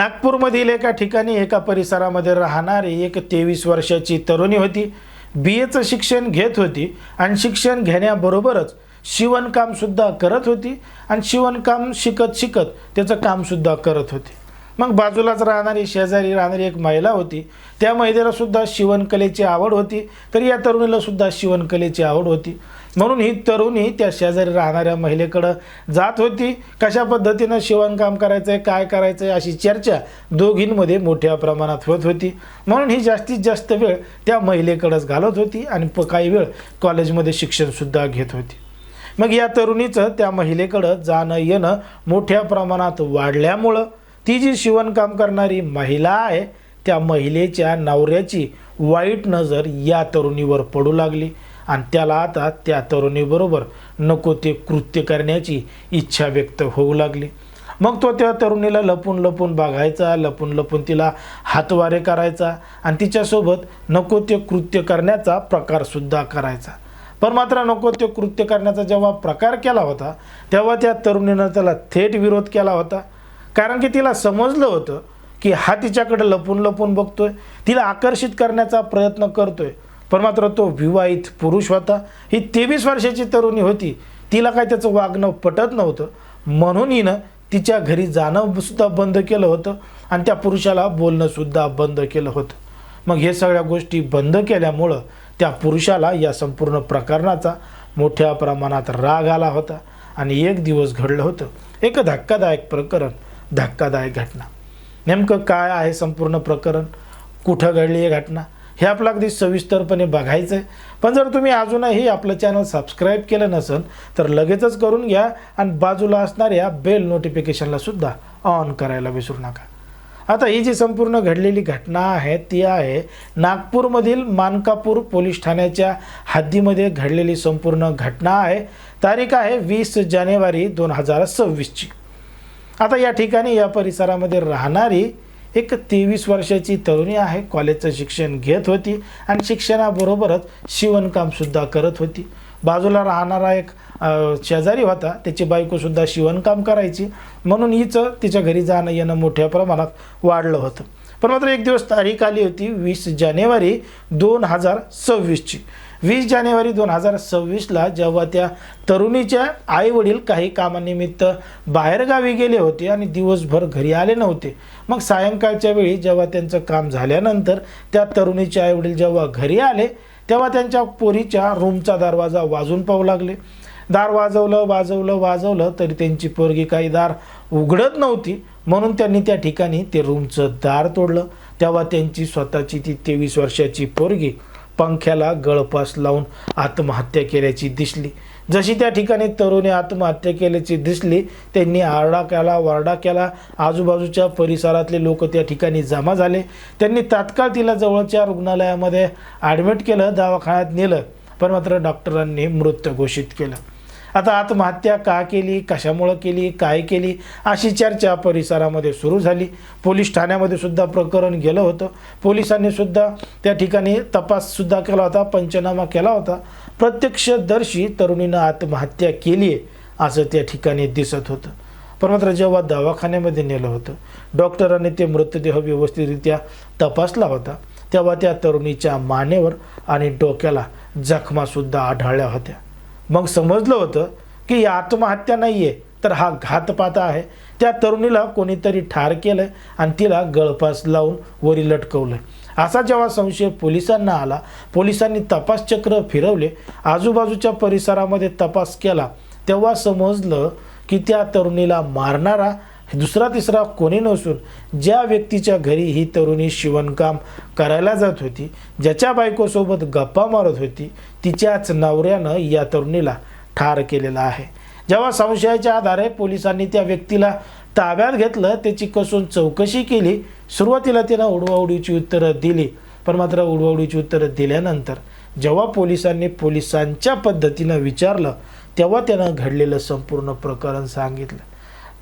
नागपूरमधील एका ठिकाणी एका परिसरामध्ये राहणारी एक 23 वर्षाची तरुणी होती. BAचं शिक्षण घेत होती आणि शिक्षण घेण्याबरोबरच शिवणकामसुद्धा करत होती आणि शिवणकाम शिकत शिकत त्याचं कामसुद्धा करत होती. मग बाजूलाच राहणारी शेजारी राहणारी एक महिला होती. त्या महिलेलासुद्धा शिवणकलेची आवड होती, तर या तरुणीलासुद्धा शिवणकलेची आवड होती. म्हणून ही तरुणी त्या शेजारी राहणाऱ्या महिलेकडं जात होती. कशा पद्धतीनं शिवणकाम करायचं आहे, काय करायचं आहे, अशी चर्चा दोघींमध्ये मोठ्या प्रमाणात होत होती. म्हणून ही जास्तीत जास्त वेळ त्या महिलेकडेच घालवत होती आणि काही वेळ कॉलेजमध्ये शिक्षणसुद्धा घेत होती. मग या तरुणीचं त्या महिलेकडं जाणं येणं मोठ्या प्रमाणात वाढल्यामुळं ती जी शिवणकाम करणारी महिला आहे त्या महिलेच्या नवऱ्याची वाईट नजर या तरुणीवर पडू लागली आणि त्याला आता त्या तरुणीबरोबर नको ते कृत्य करण्याची इच्छा व्यक्त होऊ लागली. मग तो त्या तरुणीला लपून लपून बघायचा, लपून लपून तिला हातवारे करायचा आणि तिच्यासोबत नको ते कृत्य करण्याचा प्रकारसुद्धा करायचा. पण मात्र नको ते कृत्य करण्याचा जेव्हा प्रकार केला होता तेव्हा त्या तरुणीनं त्याला थेट विरोध केला होता. कारण की तिला समजलं होतं की हा तिच्याकडे लपून लपून बघतोय, तिला आकर्षित करण्याचा प्रयत्न करतोय. पण मात्र तो विवाहित पुरुष होता. ही 23 वर्षाची तरुणी होती. तिला काय त्याचं वागणं पटत नव्हतं. म्हणून हिनं तिच्या घरी जाणं सुद्धा बंद केलं होतं आणि त्या पुरुषाला बोलणं सुद्धा बंद केलं होतं. मग हे सगळ्या गोष्टी बंद केल्यामुळं त्या पुरुषाला या संपूर्ण प्रकरणाचा मोठ्या प्रमाणात राग आला होता. आणि एक दिवस घडलं होतं एक धक्कादायक प्रकरण, धक्कादायक घटना. नेमकं काय आहे संपूर्ण प्रकरण, कुठं घडली ही घटना, हे आपलं अगदी सविस्तरपणे बघायचं आहे. पण जर तुम्ही अजूनही आपलं चॅनल सबस्क्राईब केलं नसेल तर लगेचच करून घ्या आणि बाजूला असणाऱ्या बेल नोटिफिकेशनला सुद्धा ऑन करायला विसरू नका. आता ही जी संपूर्ण घडलेली घटना आहे ती आहे नागपूरमधील मानकापूर पोलीस ठाण्याच्या हद्दीमध्ये घडलेली संपूर्ण घटना आहे. तारीख आहे 20 जानेवारी 2026ची. आता या ठिकाणी या परिसरामध्ये राहणारी एक 23 वर्षाची तरुणी आहे. कॉलेजचं शिक्षण घेत होती आणि शिक्षणाबरोबरच शिवणकामसुद्धा करत होती. बाजूला राहणारा एक शेजारी होता, त्याची बायकोसुद्धा शिवणकाम करायची. म्हणून हिचं तिच्या घरी जाणं येणं मोठ्या प्रमाणात वाढलं होतं. पण मात्र एक दिवस तारीख आली होती 20 जानेवारी 2026ची. 20 जानेवारी 2026ला जेव्हा त्या तरुणीच्या आईवडील काही कामानिमित्त बाहेरगावी गेले होते आणि दिवसभर घरी आले नव्हते. मग सायंकाळच्या वेळी जेव्हा त्यांचं काम झाल्यानंतर त्या तरुणीचे आईवडील जेव्हा घरी आले तेव्हा त्यांच्या पोरीच्या रूमचा दरवाजा वाजून पाहू लागले. दार वाजवलं तरी त्यांची पोरगी काही दार उघडत नव्हती. म्हणून त्यांनी त्या ठिकाणी ते रूमचं दार तोडलं. तेव्हा त्यांची स्वतःची ती 23 वर्षाची पोरगी पंख्याला गळफास लावून आत्महत्या केल्याची दिसली. जशी त्या ठिकाणी तरुणी आत्महत्या केल्याची दिसली त्यांनी आरडा केला, वारडा केला. आजूबाजूच्या परिसरातले लोक त्या ठिकाणी जमा झाले. त्यांनी तात्काळ तिला जवळच्या रुग्णालयामध्ये ॲडमिट केलं, दवाखान्यात नेलं. पण मात्र डॉक्टरांनी मृत घोषित केलं. आता आत्महत्या का केली, कशामुळं केली, काय केली अशी चर्चा परिसरामध्ये सुरू झाली. पोलीस ठाण्यामध्ये सुद्धा प्रकरण गेलं होतं. पोलिसांनी सुद्धा त्या ठिकाणी तपाससुद्धा केला होता, पंचनामा केला होता. प्रत्यक्षदर्शी तरुणीनं आत्महत्या केली आहे असं त्या ठिकाणी दिसत होतं. पण मात्र जेव्हा दवाखान्यामध्ये नेलं होतं डॉक्टरांनी ते मृतदेह व्यवस्थितरित्या तपासला होता तेव्हा त्या तरुणीच्या मानेवर आणि डोक्याला जखमासुद्धा आढळल्या होत्या. मग समजलं होतं की ही आत्महत्या नाही आहे तर हा घातपात आहे. त्या तरुणीला कोणीतरी ठार केलं आणि तिला गळफास लावून वरी लटकवलं. असा जेव्हा संशय पोलिसांना आला, पोलिसांनी तपासचक्र फिरवले, आजूबाजूच्या परिसरामध्ये तपास केला, तेव्हा समजलं की त्या तरुणीला मारणारा दुसरा तिसरा कोणी नसून ज्या व्यक्तीच्या घरी ही तरुणी शिवणकाम करायला जात होती, ज्याच्या बायकोसोबत गप्पा मारत होती, तिच्याच नवऱ्यानं या तरुणीला ठार केलेला आहे. जेव्हा संशयाच्या आधारे पोलिसांनी त्या व्यक्तीला ताब्यात घेतलं, त्याची कसून चौकशी केली. सुरुवातीला तिनं उडवाउडीची उत्तरं दिली. पण मात्र उडवाउडीची उत्तरं दिल्यानंतर जेव्हा पोलिसांनी पोलिसांच्या पद्धतीनं विचारलं तेव्हा त्यानं घडलेलं संपूर्ण प्रकरण सांगितलं.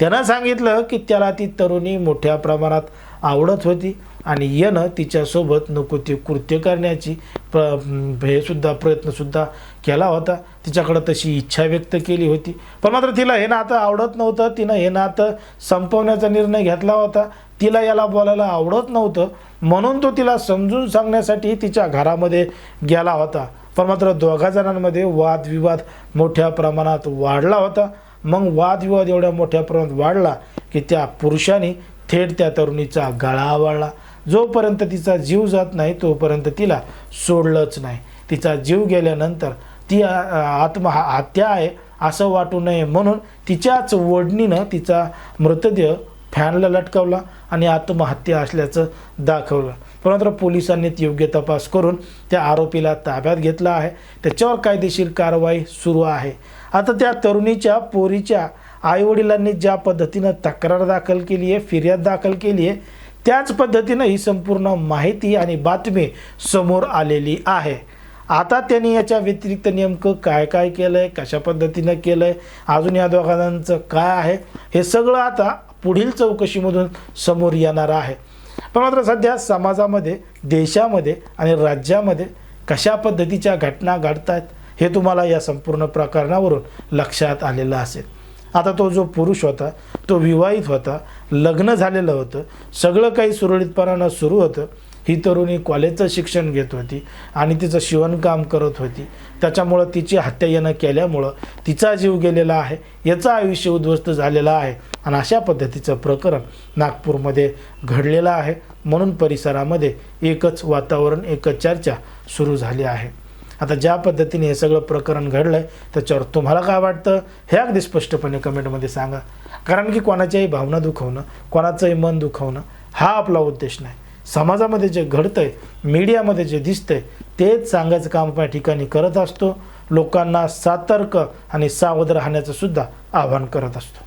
त्यानं सांगितलं की त्याला ती तरुणी मोठ्या प्रमाणात आवडत होती आणि यानं तिच्यासोबत नको ते कृत्य करण्याची प्रयत्नसुद्धा केला होता. तिच्याकडं तशी इच्छा व्यक्त केली होती, पण मात्र तिला हे नातं आवडत नव्हतं. तिनं हे नातं संपवण्याचा निर्णय घेतला होता. तिला याला बोलायला आवडत नव्हतं, म्हणून तो तिला समजून सांगण्यासाठी तिच्या घरामध्ये गेला होता. पण मात्र दोघा जणांमध्ये वादविवाद मोठ्या प्रमाणात वाढला होता. मग वादविवाद एवढ्या मोठ्या प्रमाणात वाढला की त्या पुरुषाने थेट त्या तरुणीचा गळा आवळला. जोपर्यंत तिचा जीव जात नाही तोपर्यंत तिला सोडलंच नाही. तिचा जीव गेल्यानंतर ती आत्महत्या आहे असं वाटू नये म्हणून तिच्याच ओढणीनं तिचा मृतदेह फॅनला लटकावला आणि आत्महत्या असल्याचं दाखवलं. परंतु पोलिसांनी योग्य तपास करून त्या आरोपीला ताब्यात घेतला आहे. त्याच्यावर कायदेशीर कारवाई सुरू आहे. आता त्या तरुणीच्या पोरीच्या आईवडिलांनी ज्या पद्धतीनं तक्रार दाखल केली आहे, फिर्याद दाखल केली आहे, त्याच पद्धतीनं ही संपूर्ण माहिती आणि बातमी समोर आलेली आहे. आता त्यांनी याच्या व्यतिरिक्त नेमकं काय काय केलं आहे, कशा पद्धतीनं केलं आहे, अजून या दोघांचं काय आहे, हे सगळं आता पुढील चौकशीमधून समोर येणार आहे. पण मात्र सध्या समाजामध्ये, देशामध्ये आणि राज्यामध्ये कशा पद्धतीच्या घटना घडतात हे तुम्हाला या संपूर्ण प्रकरणावरून लक्षात आलेलं असेल. आता तो जो पुरुष होता तो विवाहित होता, लग्न झालेलं होतं, सगळं काही सुरळीतपणानं सुरू होतं. ही तरुणी कॉलेजचं शिक्षण घेत होती आणि तिचं शिवणकाम करत होती. त्याच्यामुळं तिची हत्या यानं केल्यामुळं तिचा जीव गेलेला आहे, याचं आयुष्य उद्ध्वस्त झालेलं आहे आणि अशा पद्धतीचं प्रकरण नागपूरमध्ये घडलेलं आहे. म्हणून परिसरामध्ये एकच वातावरण, एकच चर्चा सुरू झाली आहे. आता ज्या पद्धतीने हे सगळं प्रकरण घडलं आहे त्याच्यावर तुम्हाला काय वाटतं हे अगदी स्पष्टपणे कमेंटमध्ये सांगा. कारण की कोणाच्याही भावना दुखवणं, कोणाचंही मन दुखवणं हा आपला उद्देश नाही. समाजामध्ये जे घडतंय, मीडियामध्ये जे दिसतंय तेच सांगायचं काम आपण या ठिकाणी करत असतो. लोकांना सतर्क आणि सावध राहण्याचं सुद्धा आवाहन करत असतो.